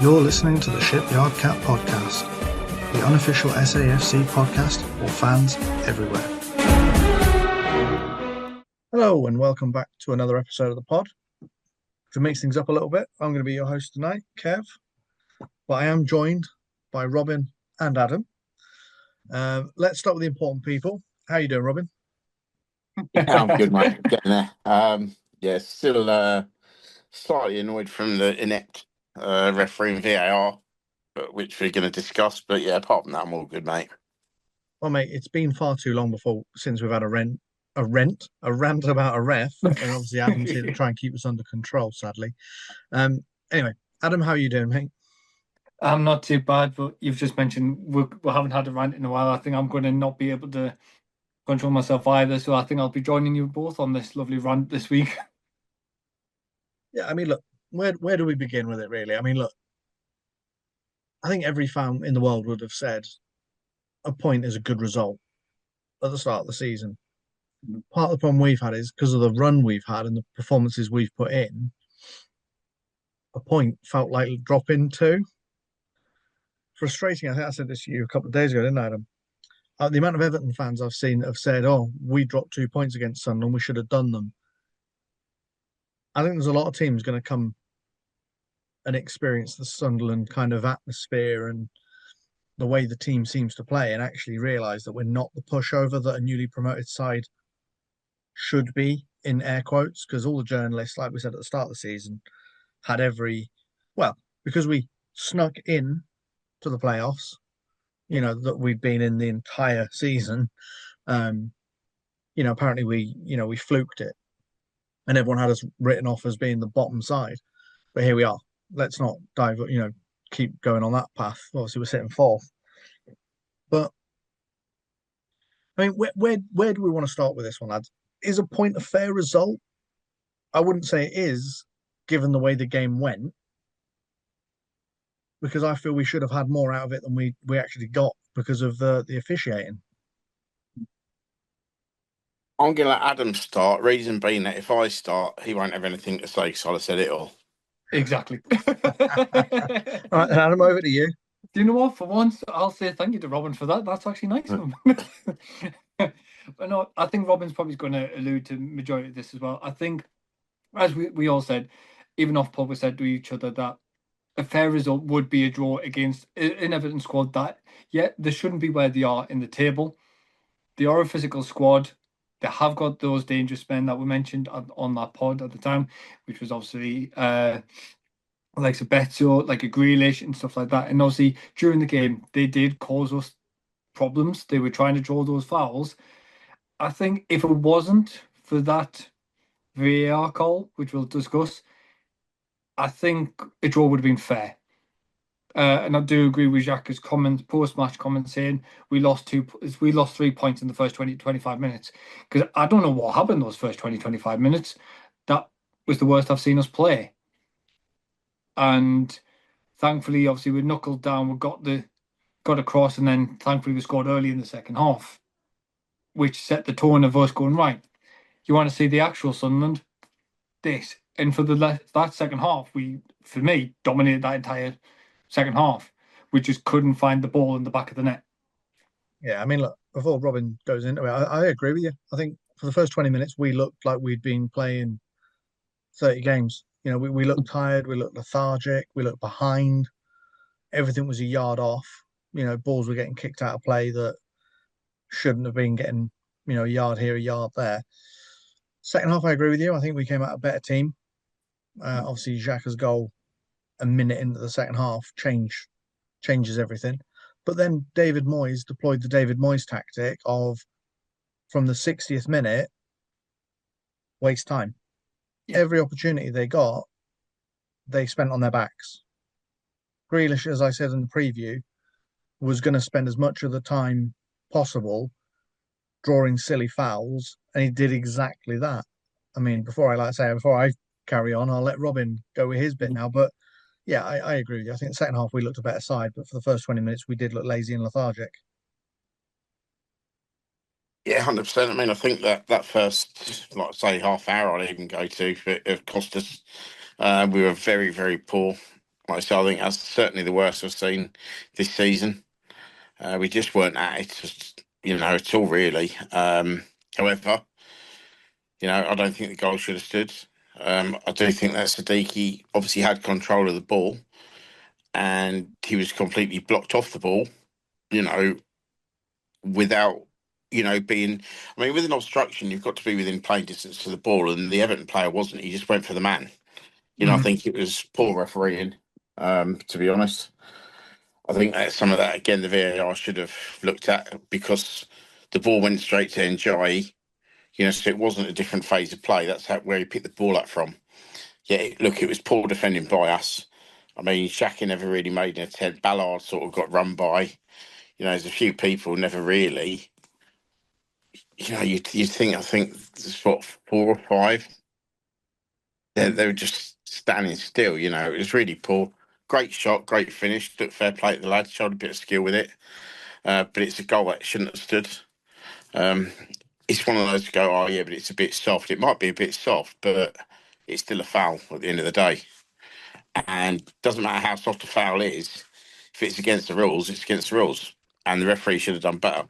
You're listening to the Shipyard Cat Podcast, the unofficial SAFC podcast for fans everywhere. Hello and welcome back to another episode of the pod. To mix things up a little bit, I'm going to be your host tonight, Kev, but I am joined by Robin and Adam. Let's start with the important people. How are you doing, Robin? Yeah, I'm good, mate. Getting there. Still slightly annoyed from the inept refereeing VAR, which we're going to discuss. But yeah, apart from that, I'm all good, mate. Well, mate, it's been far too long since we've had a rant about a ref, and obviously Adam's here to try and keep us under control. Sadly, anyway, Adam, how are you doing, mate? I'm not too bad, but you've just mentioned we haven't had a rant in a while. I think I'm going to not be able to control myself either, so I think I'll be joining you both on this lovely rant this week. Yeah, I mean, look, where do we begin with it, really? I mean, look, I think every fan in the world would have said a point is a good result at the start of the season. Part of the problem we've had is because of the run we've had and the performances we've put in, a point felt like dropping two. Frustrating. I think I said this to you a couple of days ago, didn't I, Adam? The amount of Everton fans I've seen that have said, "Oh, we dropped 2 points against Sunderland. We should have done them." I think there's a lot of teams going to come and experience the Sunderland kind of atmosphere and the way the team seems to play and actually realise that we're not the pushover that a newly promoted side should be, in air quotes, because all the journalists, like we said at the start of the season, had because we snuck in to the playoffs, that we'd been in the entire season. Apparently we fluked it and everyone had us written off as being the bottom side. But here we are. Let's not keep going on that path. Obviously, we're sitting fourth. But, I mean, where do we want to start with this one, lads? Is a point a fair result? I wouldn't say it is, given the way the game went, because I feel we should have had more out of it than we actually got because of the officiating. I'm going to let Adam start. Reason being that if I start, he won't have anything to say, so I said it all. Exactly. All right, Adam, over to you. Do you know what? For once, I'll say thank you to Robin for that. That's actually nice of him. But no, I think Robin's probably going to allude to the majority of this as well. I think, as we all said, even off pub, we said to each other that a fair result would be a draw against an Everton squad that, they shouldn't be where they are in the table. They are a physical squad. They have got those dangerous men that were mentioned on that pod at the time, which was obviously like Sabetio, like a Grealish and stuff like that. And obviously during the game, they did cause us problems. They were trying to draw those fouls. I think if it wasn't for that VAR call, which we'll discuss, I think a draw would have been fair. And I do agree with Jacques' post-match comment saying we lost 3 points in the first 20-25 minutes. Because I don't know what happened those first 20-25 minutes. That was the worst I've seen us play. And thankfully, obviously, we knuckled down, we got across, and then thankfully we scored early in the second half, which set the tone of us going, right, you want to see the actual Sunderland? This. And for that second half, we, for me, dominated that entire second half. We just couldn't find the ball in the back of the net. Yeah, I mean, look, before Robin goes into it, I agree with you. I think for the first 20 minutes, we looked like we'd been playing 30 games. We looked tired, we looked lethargic, we looked behind. Everything was a yard off. Balls were getting kicked out of play that shouldn't have been getting, a yard here, a yard there. Second half, I agree with you. I think we came out a better team. Obviously, Xhaka's goal a minute into the second half changes everything. But then David Moyes deployed the David Moyes tactic of, from the 60th minute, waste time. Yeah. Every opportunity they got, they spent on their backs. Grealish, as I said in the preview, was going to spend as much of the time possible drawing silly fouls, and he did exactly that. I mean, before I carry on, I'll let Robin go with his bit now. But yeah, I agree with you. I think the second half we looked a better side, but for the first 20 minutes we did look lazy and lethargic. Yeah, 100%. I mean, I think that first, like I say, half hour I'd even go to, it cost us. We were very, very poor Like, so I think that's certainly the worst I've seen this season. We just weren't at it, at all really. However, I don't think the goal should have stood. I do think that Siddiqui obviously had control of the ball, and he was completely blocked off the ball. You know, without being. I mean, with an obstruction, you've got to be within playing distance to the ball, and the Everton player wasn't. He just went for the man. I think it was poor refereeing. To be honest, I think that some of that again the VAR should have looked at because the ball went straight to Njai. So it wasn't a different phase of play. That's where he picked the ball up from. Yeah, look, it was poor defending by us. I mean, Shaka never really made an attempt. Ballard sort of got run by. There's a few people never really. You think I think there's what 4 or 5. They were just standing still. It was really poor. Great shot, great finish. Looked fair play to the lad. Showed a bit of skill with it, but it's a goal that shouldn't have stood. It's one of those to go, oh yeah, but it's a bit soft. It might be a bit soft, but it's still a foul at the end of the day. And doesn't matter how soft a foul is, if it's against the rules, it's against the rules. And the referee should have done better.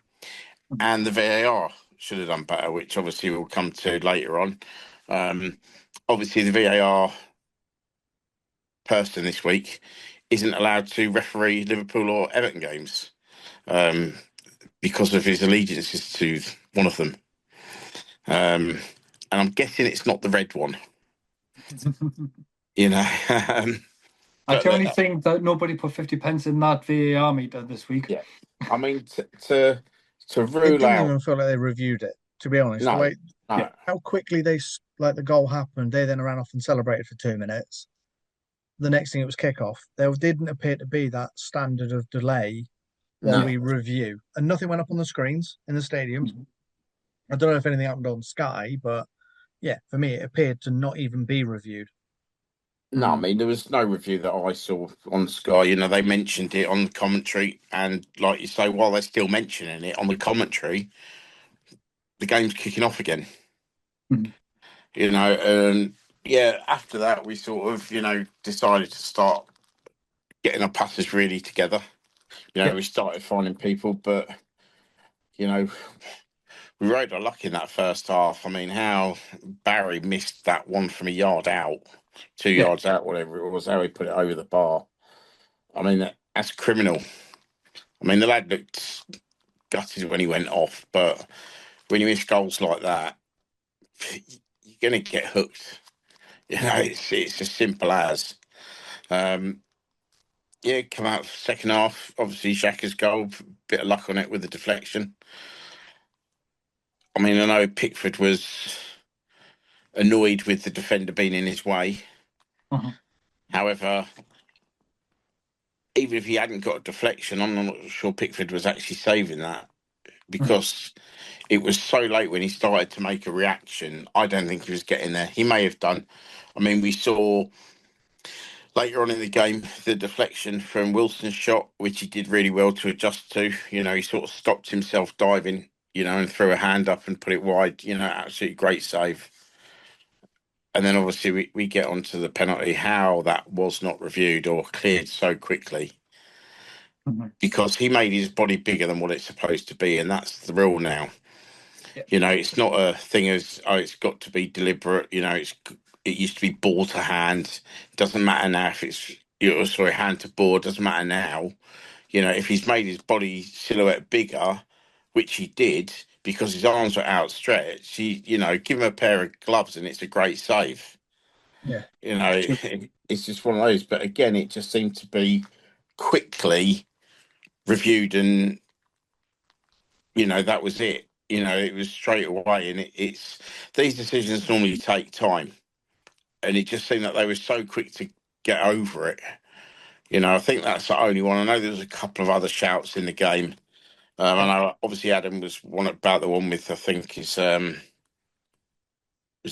And the VAR should have done better, which obviously we'll come to later on. Obviously, the VAR person this week isn't allowed to referee Liverpool or Everton games because of his allegiances to one of them. And I'm guessing it's not the red one. I only think that nobody put 50p in that VAR meter this week. Yeah, I mean to rule It didn't out. even feel like they reviewed it. To be honest, No, the way no. how quickly the goal happened, they then ran off and celebrated for 2 minutes. The next thing it was kickoff. There didn't appear to be that standard of delay while we review, and nothing went up on the screens in the stadiums. I don't know if anything happened on Sky, but yeah, for me, it appeared to not even be reviewed. No, I mean there was no review that I saw on Sky. They mentioned it on the commentary, and like you say, while they're still mentioning it on the commentary, the game's kicking off again. And yeah, after that we sort of decided to start getting our passes really together. We started finding people, but we rode our luck in that first half. I mean, how Barry missed that one from a yard out, 2 yards out, whatever it was, how he put it over the bar. I mean, that's criminal. I mean, the lad looked gutted when he went off, but when you miss goals like that, you're going to get hooked. It's as simple as. Come out second half. Obviously, Xhaka's goal, bit of luck on it with the deflection. I mean, I know Pickford was annoyed with the defender being in his way. However, even if he hadn't got a deflection, I'm not sure Pickford was actually saving that because it was so late when he started to make a reaction. I don't think he was getting there. He may have done. I mean, we saw later on in the game the deflection from Wilson's shot, which he did really well to adjust to. He sort of stopped himself diving, and threw a hand up and put it wide. Absolutely great save. And then obviously we get onto the penalty, how that was not reviewed or cleared so quickly. Because he made his body bigger than what it's supposed to be, and that's the rule now. It's not a thing as it's got to be deliberate. It used to be ball to hand. Doesn't matter now if it's hand to ball. Doesn't matter now. If he's made his body silhouette bigger, which he did because his arms were outstretched, give him a pair of gloves and it's a great save. Yeah, it's just one of those. But again, it just seemed to be quickly reviewed, and that was it. It was straight away, and it's these decisions normally take time, and it just seemed that they were so quick to get over it. I think that's the only one. I know there was a couple of other shouts in the game. I know obviously Adam was one about the one with I think is was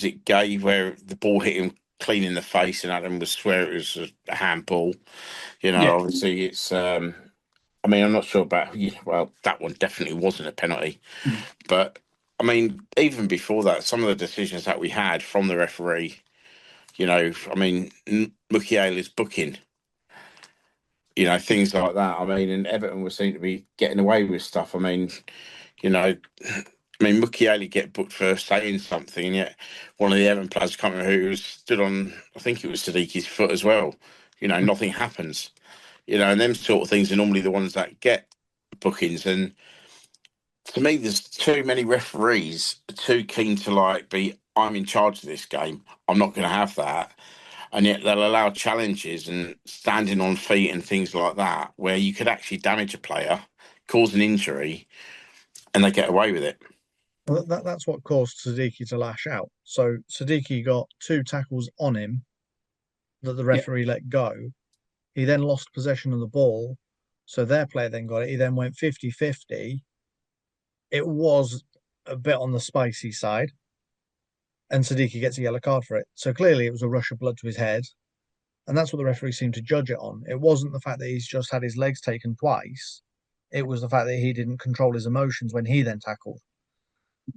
it Gay where the ball hit him clean in the face, and Adam was swear it was a handball. Obviously it's. I mean, I'm not sure about. Well, that one definitely wasn't a penalty, but I mean, even before that, some of the decisions that we had from the referee. I mean, Mukiela's booking. things like that. I mean, and Everton were seen to be getting away with stuff. I mean, Mukiele get booked for saying something, and yet one of the Everton players, I can't remember who, was stood on, I think it was Sadiqi's foot as well. Nothing happens. And them sort of things are normally the ones that get bookings. And to me, there's too many referees too keen to be, I'm in charge of this game. I'm not going to have that. And yet they'll allow challenges and standing on feet and things like that, where you could actually damage a player, cause an injury, and they get away with it. Well, that's what caused Siddiqui to lash out. So Siddiqui got 2 tackles on him that the referee let go. He then lost possession of the ball. So their player then got it. He then went 50-50. It was a bit on the spicy side. And Siddiqui gets a yellow card for it. So clearly it was a rush of blood to his head. And that's what the referee seemed to judge it on. It wasn't the fact that he's just had his legs taken twice. It was the fact that he didn't control his emotions when he then tackled.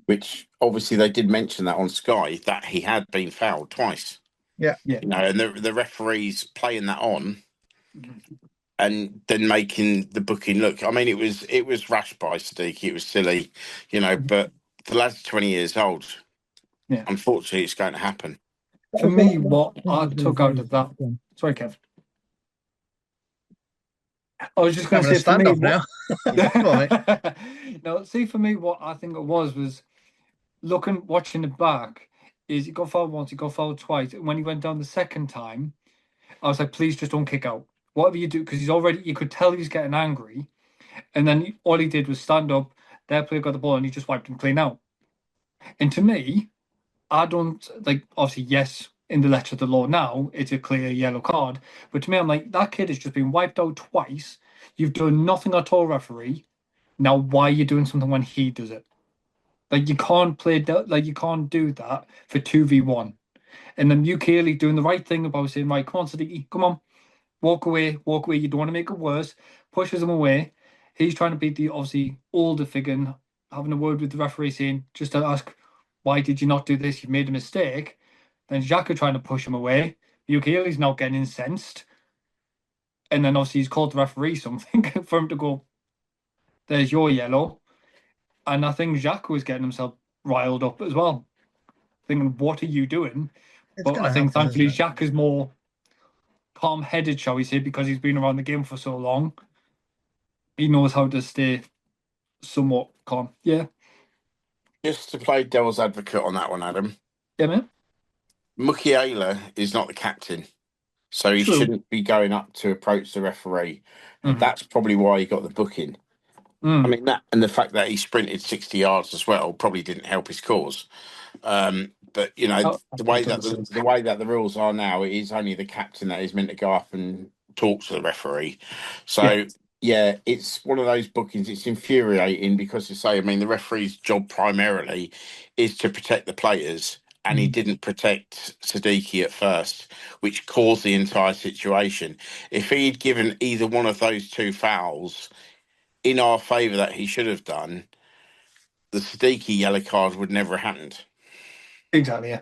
Which obviously they did mention that on Sky, that he had been fouled twice. Yeah. And the referees playing that on and then making the booking look. I mean, it was rash by Siddiqui. It was silly, but the lad's 20 years old. Yeah. Unfortunately, it's going to happen. For me, what I took out of that... Sorry, Kev. I was just going to say, for me, now. No, see, for me, what I think it was watching it back, is he got fouled once, he got fouled twice. And when he went down the second time, I was like, please just don't kick out. Whatever you do, because you could tell he's getting angry. And then all he did was stand up, their player got the ball, and he just wiped him clean out. And to me, I don't, obviously, yes, in the letter of the law now, it's a clear yellow card. But to me, I'm like, that kid has just been wiped out twice. You've done nothing at all, referee. Now, why are you doing something when he does it? You can't you can't do that for 2v1. And then Mukiele doing the right thing about saying, right, come on, Siddiqui, come on, walk away. You don't want to make it worse. Pushes him away. He's trying to be the obviously older figure and having a word with the referee saying, just to ask, why did you not do this? You've made a mistake. Then Xhaka trying to push him away. Mukiele's now getting incensed. And then obviously he's called the referee something for him to go, there's your yellow. And I think Xhaka was getting himself riled up as well, thinking, what are you doing? But I think thankfully Xhaka's more calm-headed, shall we say, because he's been around the game for so long. He knows how to stay somewhat calm. Yeah. Just to play devil's advocate on that one, Adam. Yeah, man. Mukiele is not the captain, so he shouldn't be going up to approach the referee. And that's probably why he got the booking. I mean, that and the fact that he sprinted 60 yards as well probably didn't help his cause. But the way that the rules are now, it is only the captain that is meant to go up and talk to the referee. So yeah, it's one of those bookings. It's infuriating because the referee's job primarily is to protect the players, and he didn't protect Siddiqui at first, which caused the entire situation. If he'd given either one of those 2 fouls in our favour that he should have done, the Siddiqui yellow card would never have happened. Exactly, yeah.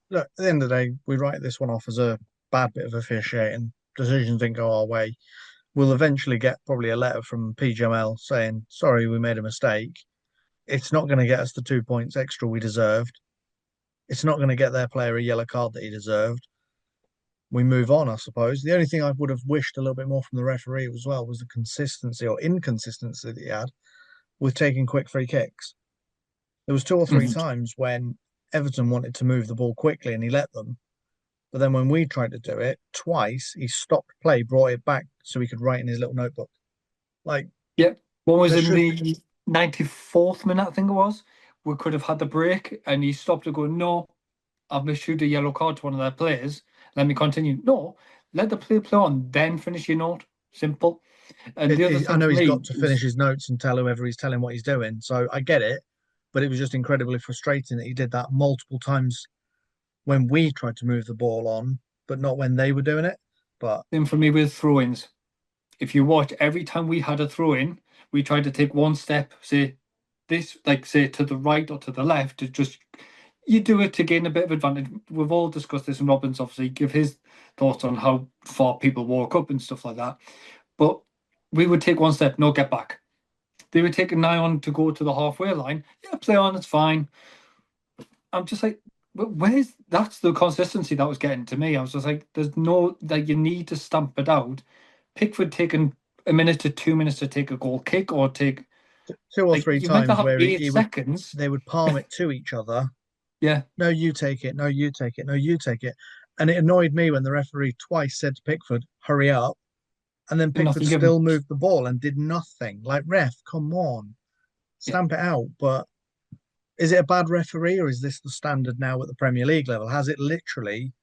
Look, at the end of the day, we write this one off as a bad bit of officiating. Decisions didn't go our way. We'll eventually get probably a letter from PGML saying, sorry, we made a mistake. It's not going to get us the 2 points extra we deserved. It's not going to get their player a yellow card that he deserved. We move on, I suppose. The only thing I would have wished a little bit more from the referee as well was the consistency or inconsistency that he had with taking quick free kicks. There was 2 or 3 times when Everton wanted to move the ball quickly and he let them. But then when we tried to do it, twice he stopped play, brought it back so he could write in his little notebook. One was in the 94th minute, I think it was. We could have had the break and he stopped to go, no, I've issued a yellow card to one of their players. Let me continue. No, let the player play on, then finish your note. Simple. And the other thing I know he's got to finish his notes and tell whoever he's telling what he's doing. So I get it. But it was just incredibly frustrating that he did that multiple times when we tried to move the ball on, but not when they were doing it. But same for me with throw-ins. If you watch, every time we had a throw-in, we tried to take one step, say to the right or to the left, to just you do it to gain a bit of advantage. We've all discussed this, and Robin's obviously give his thoughts on how far people walk up and stuff like that. But we would take one step, no get back. They would take a nigh on to go to the halfway line. Yeah, play on, it's fine. I'm just like, that's the consistency that was getting to me. I was just like, there's no, like, you need to stamp it out. Pickford taking a minute to 2 minutes to take a goal kick or take, two or like, three you meant to times have where 8 seconds. they would palm it to each other. Yeah. No, you take it. No, you take it. No, you take it. And it annoyed me when the referee twice said to Pickford, "Hurry up," and then And Pickford nothing given. still moved the ball and did nothing. Like, ref, come on, Yeah. stamp it out. But is it a bad referee, or is this the standard now at the Premier League level? Has it literally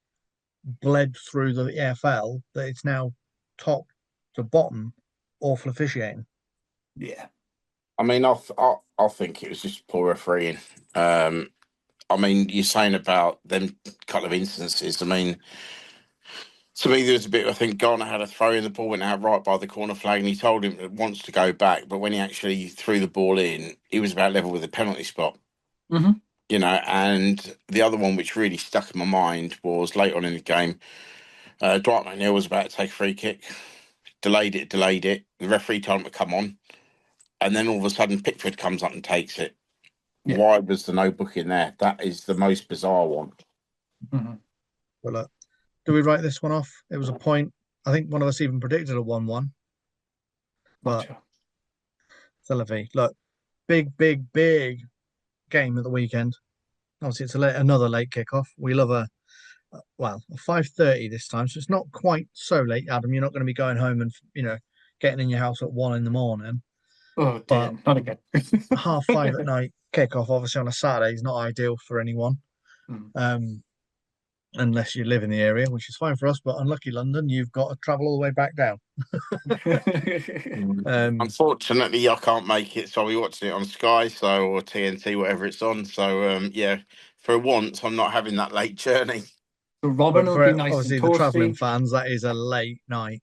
bled through the EFL that it's now top to bottom awful officiating? Yeah. I mean, I think it was just poor refereeing. I mean, you're saying about them couple of instances. I mean, to me, there was a bit. I think Garner had a throw in, the ball went out right by the corner flag, and he told him it wants to go back. But when he actually threw the ball in, he was about level with the penalty spot. Mm-hmm. You know, and the other one which really stuck in my mind was late on in the game. Dwight McNeil was about to take a free kick, delayed it. The referee told him to come on, and then all of a sudden Pickford comes up and takes it. Yeah. Why was there no booking there? That is the most bizarre one. Mm-hmm. Well, look, do we write this one off? It was a point. I think one of us even predicted a 1-1. Not But sure. Tel look, big game at the weekend. Obviously, it's another late kickoff. We love a 5:30 this time, so it's not quite so late, Adam. You're not going to be going home and getting in your house at 1 in the morning. Oh, But dear, not again. 5:30 at night kickoff, obviously on a Saturday, is not ideal for anyone. Mm. Unless you live in the area, which is fine for us. But unlucky London, you've got to travel all the way back down. Unfortunately, I can't make it, so we watching it on Sky, or TNT, whatever it's on. So yeah, for once, I'm not having that late journey. So Robin But will be for nice and obviously the travelling toasty. fans, that is a late night.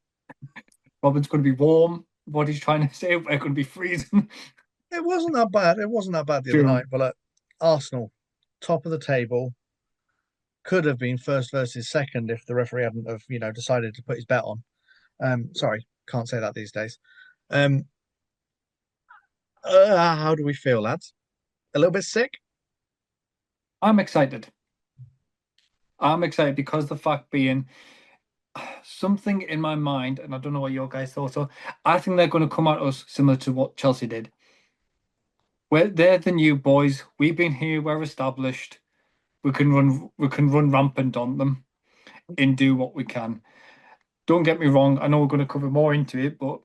Robin's going to be warm. What he's trying to say, we're going to be freezing. It wasn't that bad. It wasn't that bad the other True. night. But Arsenal, top of the table, could have been first versus second if the referee hadn't have decided to put his bet on. Sorry, can't say that these days. How do we feel, lads? A little bit sick? I'm excited. I'm excited because the fact being something in my mind, and I don't know what your guys thought. So I think they're going to come at us similar to what Chelsea did. They're the new boys. We've been here. We're established. We can run rampant on them and do what we can. Don't get me wrong. I know we're going to cover more into it, but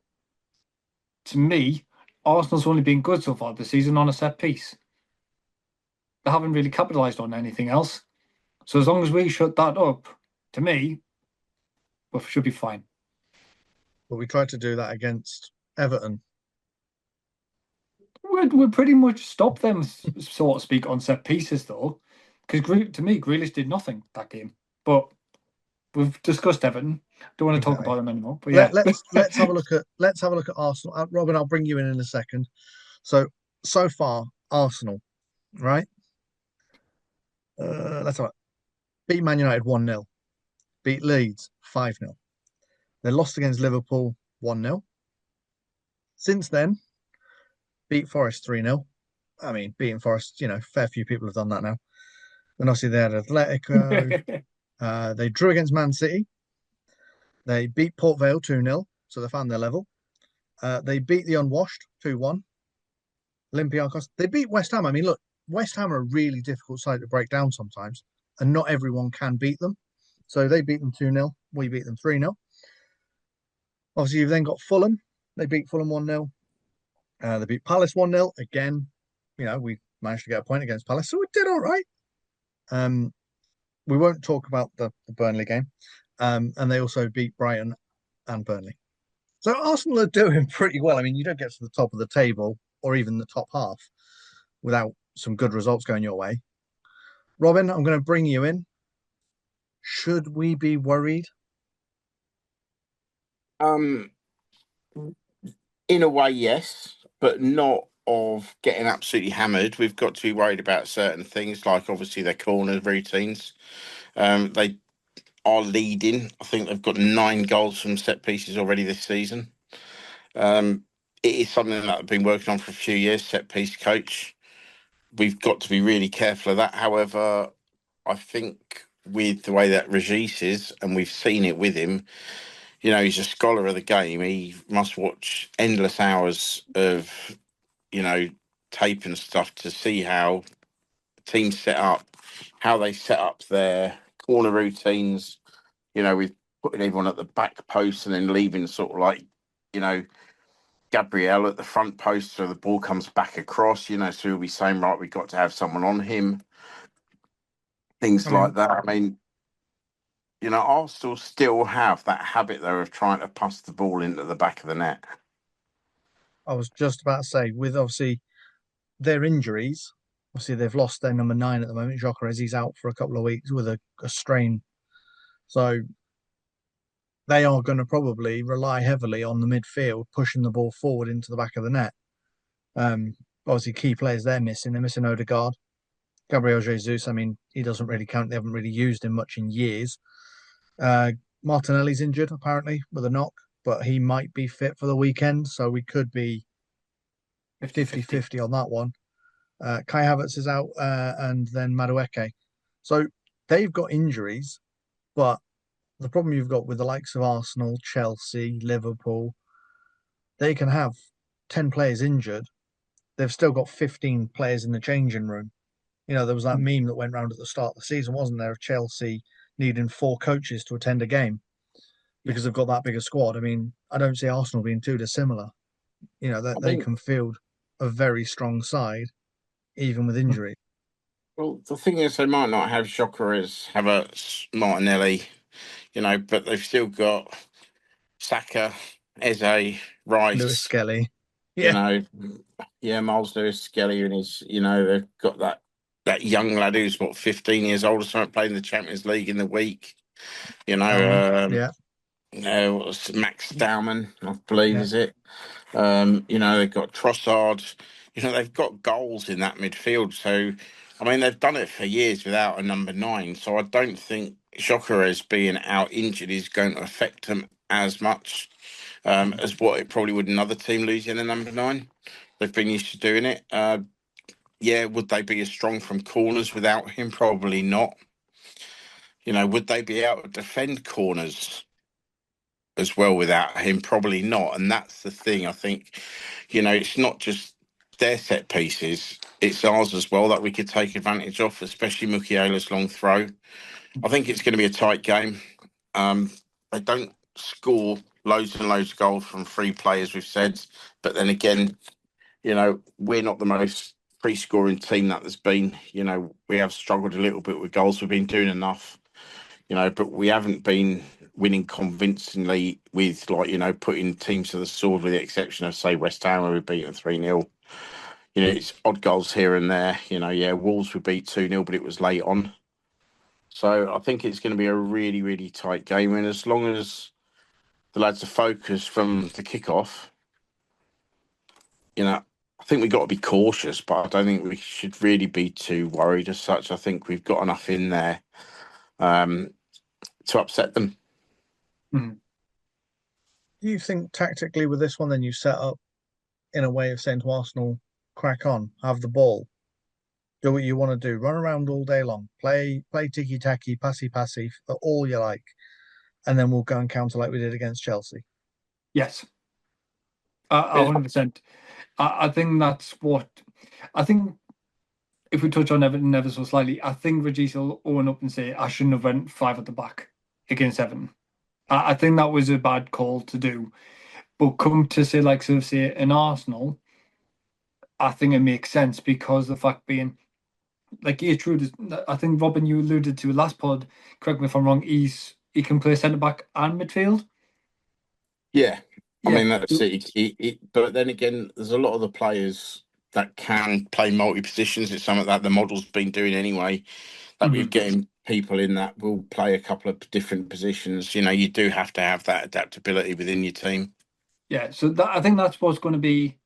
to me, Arsenal's only been good so far this season on a set piece. They haven't really capitalised on anything else. So as long as we shut that up, to me, we should be fine. But we tried to do that against Everton. We pretty much stopped them, so to speak, on set pieces, though. Because to me, Grealish did nothing that game. But we've discussed Everton. Don't want to talk about them anymore. But yeah, let's have a look at Arsenal. Robin, I'll bring you in a second. So far, Arsenal, right? Let's have it. Beat Man United 1-0. Beat Leeds 5-0. They lost against Liverpool 1-0. Since then, beat Forest 3-0. I mean, beating Forest, fair few people have done that now. And obviously they had Atletico. They drew against Man City. They beat Port Vale 2-0, so they found their level. They beat the Unwashed 2-1. Olympiacos. They beat West Ham. I mean, look, West Ham are a really difficult side to break down sometimes, and not everyone can beat them. So they beat them 2-0. We beat them 3-0. Obviously, you've then got Fulham. They beat Fulham 1-0. They beat Palace 1-0. Again, we managed to get a point against Palace, so we did all right. We won't talk about the Burnley game. And they also beat Brighton and Burnley. So Arsenal are doing pretty well. I mean, you don't get to the top of the table or even the top half without some good results going your way. Robin, I'm going to bring you in. Should we be worried? In a way, yes, but not of getting absolutely hammered, we've got to be worried about certain things, like obviously their corner routines. They are leading. I think they've got 9 goals from set pieces already this season. It is something that I've been working on for a few years, set piece coach. We've got to be really careful of that. However, I think with the way that Regis is, and we've seen it with him, he's a scholar of the game. He must watch endless hours of, tape and stuff to see how teams set up, how they set up their corner routines, with putting everyone at the back post and then leaving sort of like, Gabriel at the front post so the ball comes back across, so he'll be saying, right, we've got to have someone on him, I things like mean, that. I mean, Arsenal still have that habit, though, of trying to pass the ball into the back of the net. I was just about to say, with obviously their injuries, obviously they've lost their number 9 at the moment. Gyökeres, he's out for a couple of weeks with a strain. So they are going to probably rely heavily on the midfield, pushing the ball forward into the back of the net. Obviously, key players they're missing. They're missing Odegaard. Gabriel Jesus, I mean, he doesn't really count. They haven't really used him much in years. Martinelli's injured, apparently, with a knock, but he might be fit for the weekend. So we could be 50-50 on that one. Kai Havertz is out, and then Madueke. So they've got injuries, but the problem you've got with the likes of Arsenal, Chelsea, Liverpool, they can have 10 players injured. They've still got 15 players in the changing room. There was that meme that went around at the start of the season, wasn't there, of Chelsea needing 4 coaches to attend a game because they've got that bigger squad. I mean, I don't see Arsenal being too dissimilar. That I they mean, can field a very strong side, even with injury. well, the thing is, they might not have Gyökeres, Havertz, Martinelli, but they've still got Saka, Eze, Lewis Rice, Skelly. you Yeah. know, Miles Lewis, Skelly, and they've got that young lad who's 15 years old or something playing the Champions League in the week. Salmon. Yeah. What was Max Dowman, I believe, Yeah. is it? They've got Trossard. They've got goals in that midfield. So, I mean, they've done it for years without a number 9. So I don't think Gyökeres being out injured is going to affect them as much as what it probably would another team losing a number 9. They've been used to doing it. Would they be as strong from corners without him? Probably not. Would they be able to defend corners as well without him? Probably not. And that's the thing. I think, it's not just their set pieces, it's ours as well that we could take advantage of, especially Mukiela's long throw. I think it's going to be a tight game. They don't score loads and loads of goals from free players, we've said. But then again, we're not the most free-scoring team that there's been. We have struggled a little bit with goals. We've been doing enough, but we haven't been winning convincingly with, putting teams to the sword, with the exception of, say, West Ham, where we beat them 3-0. It's odd goals here and there. Wolves we beat 2-0, but it was late on. So I think it's going to be a really, really tight game. And as long as the lads are focused from the kickoff, I think we've got to be cautious, but I don't think we should really be too worried as such. I think we've got enough in there to upset them. Mm. Do you think tactically with this one, then you set up in a way of saying to Arsenal, crack on, have the ball, do what you want to do, run around all day long, play ticky tacky, passy, all you like, and then we'll go and counter like we did against Chelsea? Yes, 100%. I think that's what I think. If we touch on Everton ever so slightly, I think Regis will own up and say, I shouldn't have went 5 at the back against Everton. I think that was a bad call to do. But come to say, like, sort of say, in Arsenal, I think it makes sense because the fact being, like, Trude, I think, Robin, you alluded to last pod, correct me if I'm wrong, he can play centre back and midfield. Yeah. I Yeah. mean, that's it. But then again, there's a lot of the players that can play multi-positions. It's something that the model's been doing anyway, that we're getting people in that will play a couple of different positions. You do have to have that adaptability within your team. Yeah, so I think that's what's going to be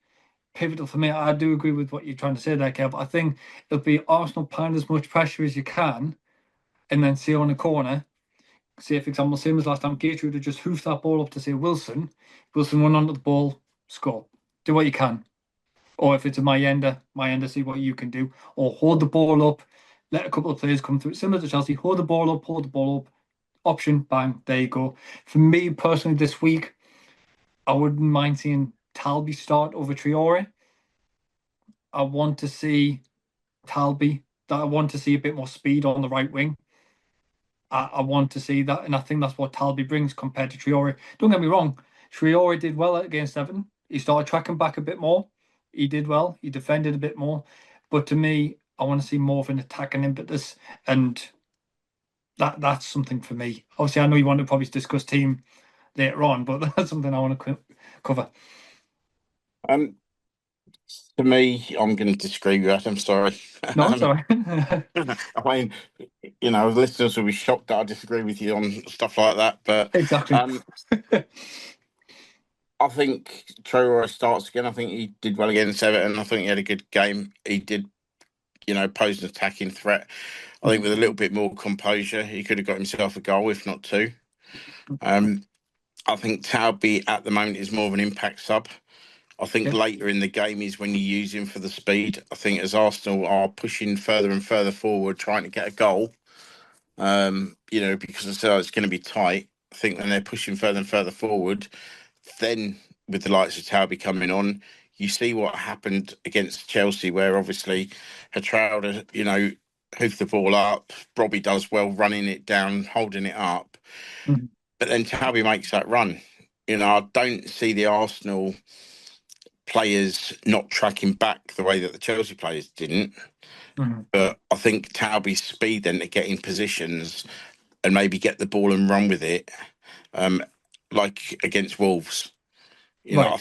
pivotal for me. I do agree with what you're trying to say there, Kev. But I think it'll be Arsenal pound as much pressure as you can, and then see on the corner. Say, for example, same as last time, Gateshead would just hoof that ball up to say Wilson. Wilson run onto the ball, score. Do what you can. Or if it's a Mayenda, see what you can do. Or hold the ball up, let a couple of players come through. Similar to Chelsea, hold the ball up. Option, bang, there you go. For me personally, this week, I wouldn't mind seeing Talby start over Traore. I want to see Talby. I want to see a bit more speed on the right wing. I want to see that, and I think that's what Talby brings compared to Traore. Don't get me wrong, Traore did well against Everton. He started tracking back a bit more. He did well. He defended a bit more. But to me, I want to see more of an attacking impetus, and that's something for me. Obviously, I know you want to probably discuss team later on, but that's something I want to cover. To me, I'm going to disagree with that. I'm sorry. No, sorry. I mean, listeners will be shocked that I disagree with you on stuff like that. But Exactly. I think Traore starts again. I think he did well against Everton. I think he had a good game. He did, pose an attacking threat. I think with a little bit more composure, he could have got himself a goal, if not two. I think Talby at the moment is more of an impact sub. I think later in the game is when you use him for the speed. I think as Arsenal are pushing further and further forward, trying to get a goal, because it's going to be tight. I think when they're pushing further and further forward, then with the likes of Talby coming on, you see what happened against Chelsea, where obviously Hatrauda, hoofed the ball up. Robbie does well running it down, holding it up. Mm-hmm. But then Talby makes that run. I don't see the Arsenal players not tracking back the way that the Chelsea players didn't. Mm-hmm. But I think Talby's speed then to get in positions and maybe get the ball and run with it, like against Wolves. Right.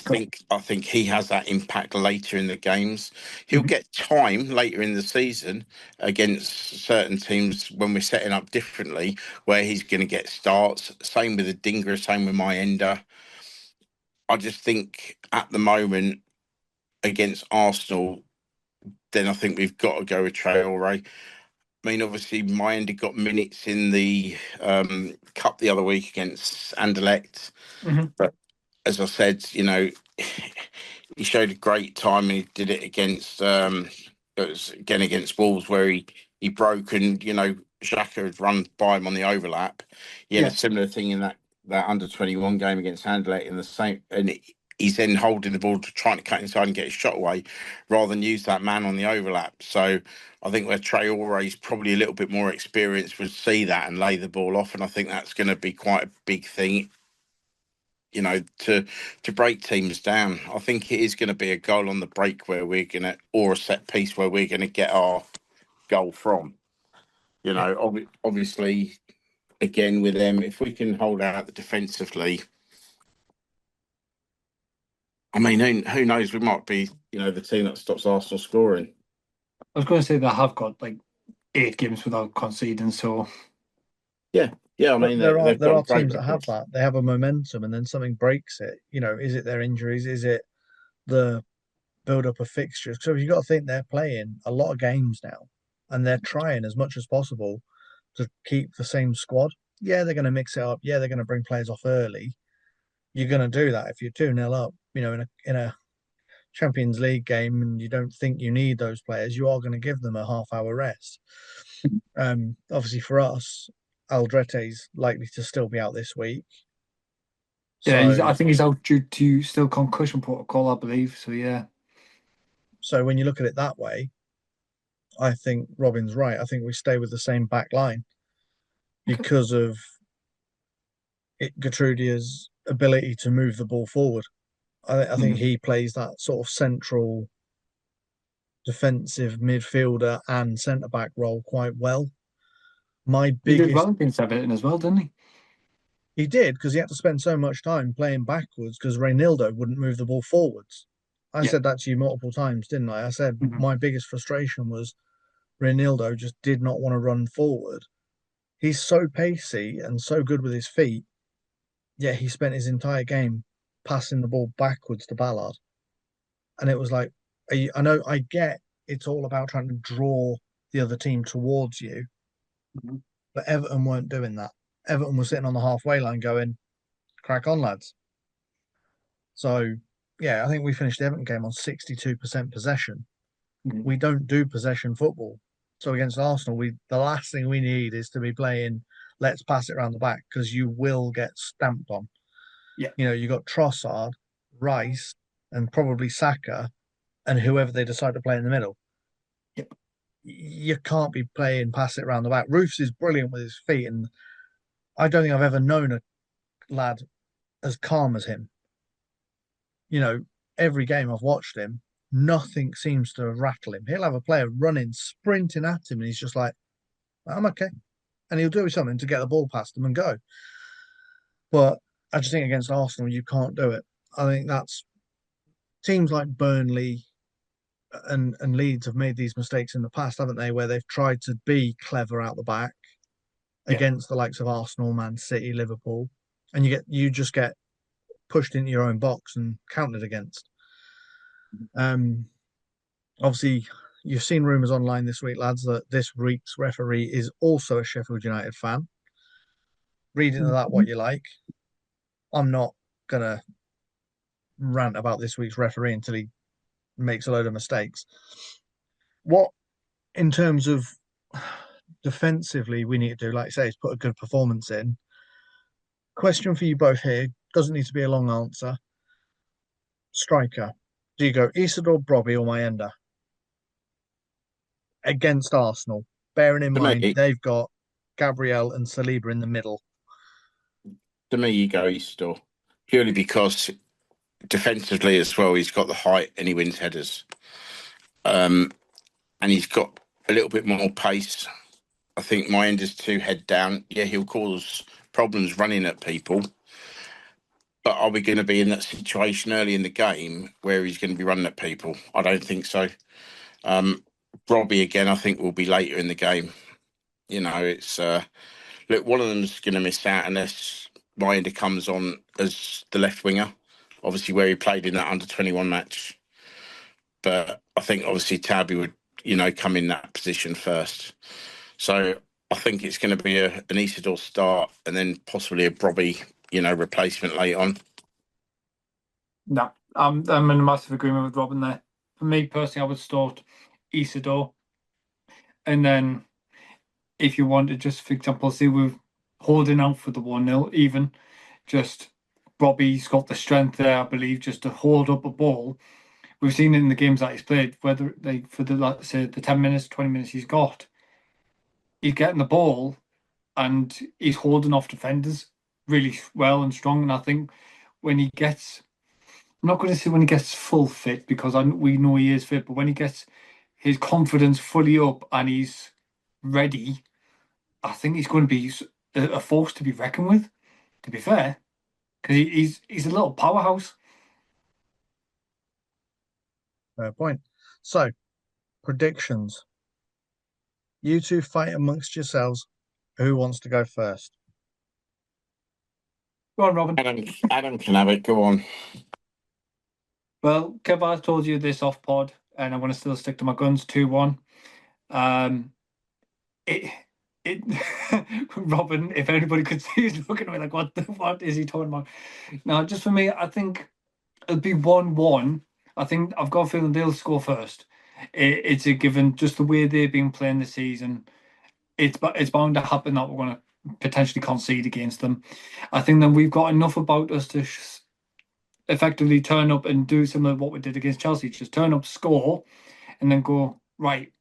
I think he has that impact later in the games. He'll get time later in the season against certain teams when we're setting up differently, where he's going to get starts. Same with the Dinger, same with Mayenda. I just think at the moment against Arsenal, then I think we've got to go with Traore. I mean, obviously, Mayenda got minutes in the cup the other week against Anderlecht, but as I said, he showed a great time, and he did it against it was again against Wolves, where he broke, and Xhaka had run by him on the overlap. He had a similar thing in that under-21 game against Anderlecht in the same, and he's then holding the ball to trying to cut inside and get his shot away, rather than use that man on the overlap. So I think where Traore is probably a little bit more experienced would see that and lay the ball off, and I think that's going to be quite a big thing, to break teams down. I think it is going to be a goal on the break or a set piece where we're going to get our goal from. Obviously, again with them, if we can hold out defensively, I mean, who knows? We might be, the team that stops Arsenal scoring. I was going to say they have got like 8 games without conceding, so yeah. I mean, there are teams that have that. They have a momentum, and then something breaks it. Is it their injuries? Is it the build up of fixtures? So you've got to think they're playing a lot of games now, and they're trying as much as possible to keep the same squad. Yeah, they're going to mix it up. Yeah, they're going to bring players off early. You're going to do that if you're 2-0 up. In a Champions League game, and you don't think you need those players, you are going to give them a half-hour rest. Obviously, for us, Aldrete's likely to still be out this week. Yeah, I think he's out due to still concussion protocol, I believe. So yeah. So when you look at it that way, I think Robin's right. I think we stay with the same back line because of Gatrudia's ability to move the ball forward. I think he plays that sort of central defensive midfielder and centre back role quite well. He did well against Everton as well, didn't he? He did, because he had to spend so much time playing backwards because Reynildo wouldn't move the ball forwards. I said that to you multiple times, didn't I? I said my biggest frustration was Reynildo just did not want to run forward. He's so pacey and so good with his feet, yet he spent his entire game passing the ball backwards to Ballard. And it was like, I know, I get it's all about trying to draw the other team towards you, Mhm. but Everton weren't doing that. Everton was sitting on the halfway line going, crack on, lads. So, yeah, I think we finished the Everton game on 62% possession. Mhm. We don't do possession football. So against Arsenal, the last thing we need is to be playing let's pass it around the back because you will get stamped on. Yeah. You know, you got Trossard, Rice, and probably Saka, and whoever they decide to play in the middle. Yep. You can't be playing pass it around the back. Roofs is brilliant with his feet, and I don't think I've ever known a lad as calm as him. You know, every game I've watched him, nothing seems to rattle him. He'll have a player running, sprinting at him, and he's just like, I'm okay. And he'll do something to get the ball past him and go. But I just think against Arsenal, you can't do it. I think that's teams like Burnley and Leeds have made these mistakes in the past, haven't they? Where they've tried to be clever out the back Yeah. against the likes of Arsenal, Man City, Liverpool, and you just get pushed into your own box and counted against. Um, Obviously, you've seen rumours online this week, lads, that this week's referee is also a Sheffield United fan. Read into that what Mhm. you like. I'm not gonna rant about this week's referee until he makes a load of mistakes. What, in terms of defensively, we need to do, like I say, is put a good performance in. Question for you both here doesn't need to be a long answer. Striker, do you go Isidore, Brobby, or Mayenda against Arsenal? Bearing in To mind me, they've got Gabriel and Saliba in the middle. you go Easter purely because defensively as well, he's got the height and he wins headers. And he's got a little bit more pace. I think my end is too head down. Yeah, he'll cause problems running at people, but are we going to be in that situation early in the game where he's going to be running at people? I don't think so. Robbie again, I think will be later in the game. You know, it's look, one of them's going to miss out unless Minder comes on as the left winger, obviously where he played in that under-21 match. But I think obviously Tabby would, come in that position first. So I think it's going to be an Isidore start and then possibly a Brobby, replacement late on. No, I'm in a massive agreement with Robin there. For me personally, I would start Isidore, and then if you want to just, for example, see we're holding out for the 1-0 even, just Robbie's got the strength there, I believe, just to hold up a ball. We've seen it in the games that he's played, whether they for the, let's say, the 10 minutes, 20 minutes he's getting the ball and he's holding off defenders really well and strong. And I think when he gets, I'm not going to say when he gets full fit because we know he is fit, but when he gets his confidence fully up and he's ready, I think he's going to be a force to be reckoned with. To be fair, because he's a little powerhouse. Fair point. So, predictions. You two fight amongst yourselves. Who wants to go first? Go on, Robin. Adam can have it. Go on. Well, Kev, I told you this off pod, and I want to still stick to my guns. 2-1. Um, it it Robin, if anybody could see, he's looking at me like, what is he talking about? Now, just for me, I think it'll be 1-1. I think I've got a feeling they'll score first. It's a given, just the way they've been playing this season. It's bound to happen that we're going to potentially concede against them. I think then we've got enough about us to effectively turn up and do similar to what we did against Chelsea. Just turn up, score, and then go, right,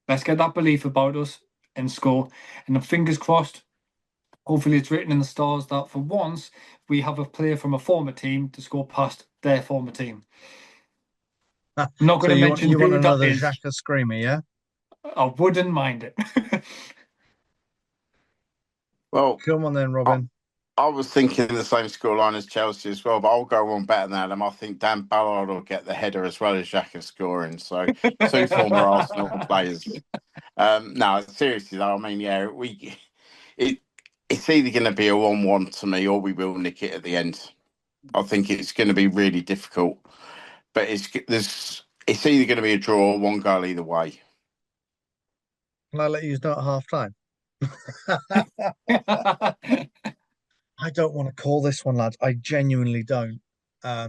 let's get that belief about us and score. And then fingers crossed, hopefully it's written in the stars that for once we have a player from a former team to score past their former team. I'm not So going to mention you want who that another is. Xhaka screamer, yeah? I wouldn't mind it. Well, Come on then, I, Robin. I was thinking the same scoreline as Chelsea as well, but I'll go one better than Adam. I think Dan Ballard will get the header as well as Xhaka scoring. So two former Arsenal players. No, seriously though, I mean, yeah, it it's either going to be a 1-1 to me, or we will nick it at the end. I think it's going to be really difficult. but it's either going to be a draw or one goal either way. Can I let you know at half time? I don't want to call this one, lads. I genuinely don't. I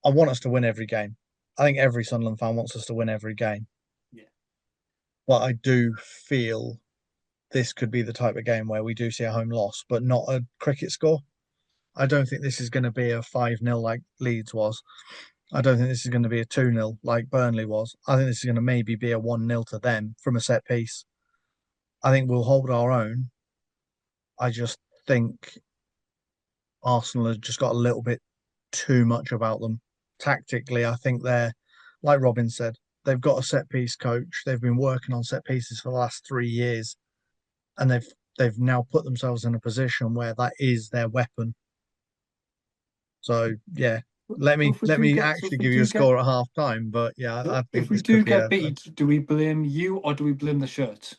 want us to win every game. I think every Sunderland fan wants us to win every game. Yeah. But I do feel this could be the type of game where we do see a home loss, but not a cricket score. I don't think this is going to be a 5-0 like Leeds was. I don't think this is going to be a 2-0 like Burnley was. I think this is going to maybe be a 1-0 to them from a set piece. I think we'll hold our own. I just think Arsenal have just got a little bit too much about them. Tactically, I think they're, like Robin said, they've got a set piece coach. They've been working on set pieces for the last 3 years, and they've now put themselves in a position where that is their weapon. So yeah, let me actually give you a score at half time. But yeah, I think if we this do could be get beat, do we blame you or do we blame the shirts?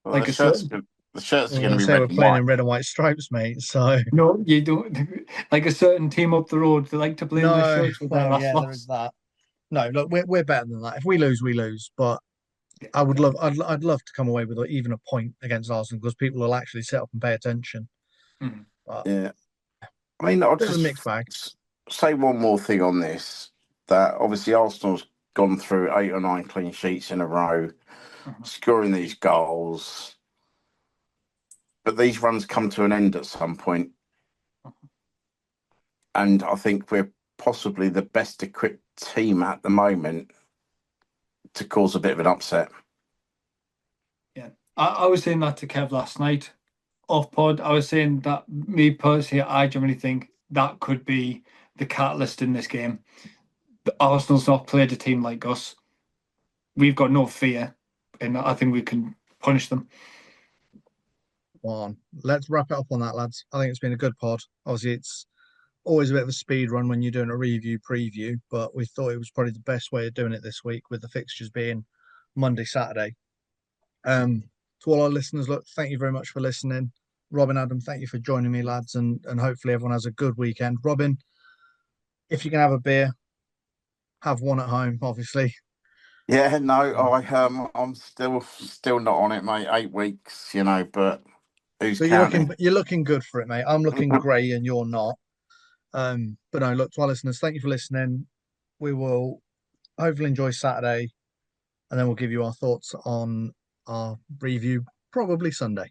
Well, Like the a shirts, certain, the shirts are I'm going going to to be say red we're and playing white. in red and white stripes, mate. So no, you don't. Like a certain team up the road, they like to blame the no, shirts with their well, last yeah, there is loss. that. No, look, we're better than that. If we lose, we lose. But Yeah, I would love, I'd love to come away with even a point against Arsenal because people will actually sit up and pay attention. Mhm. But Yeah, I mean, I'll bit of a just mixed bag. say one more thing on this. That obviously Arsenal's gone through 8 or 9 clean sheets in a row, Mhm. scoring these goals. But these runs come to an end at some point, and I think we're possibly the best equipped team at the moment to cause a bit of an upset. Yeah, I was saying that to Kev last night off pod. I was saying that me personally, I generally think that could be the catalyst in this game. The Arsenal's not played a team like us. We've got no fear, and I think we can punish them. On. Let's wrap it up on that, lads. I think it's been a good pod. Obviously, it's always a bit of a speed run when you're doing a review preview, but we thought it was probably the best way of doing it this week with the fixtures being Monday, Saturday. To all our listeners, look, thank you very much for listening. Robin, Adam, thank you for joining me, lads, and hopefully everyone has a good weekend. Robin, if you can have a beer, have one at home, obviously. Yeah, no, I'm still not on it, mate. 8 weeks, but who's But counting? you're looking good for it, mate. I'm looking grey and you're not. But no, look, to our listeners, thank you for listening. We will hopefully enjoy Saturday, and then we'll give you our thoughts on our review probably Sunday.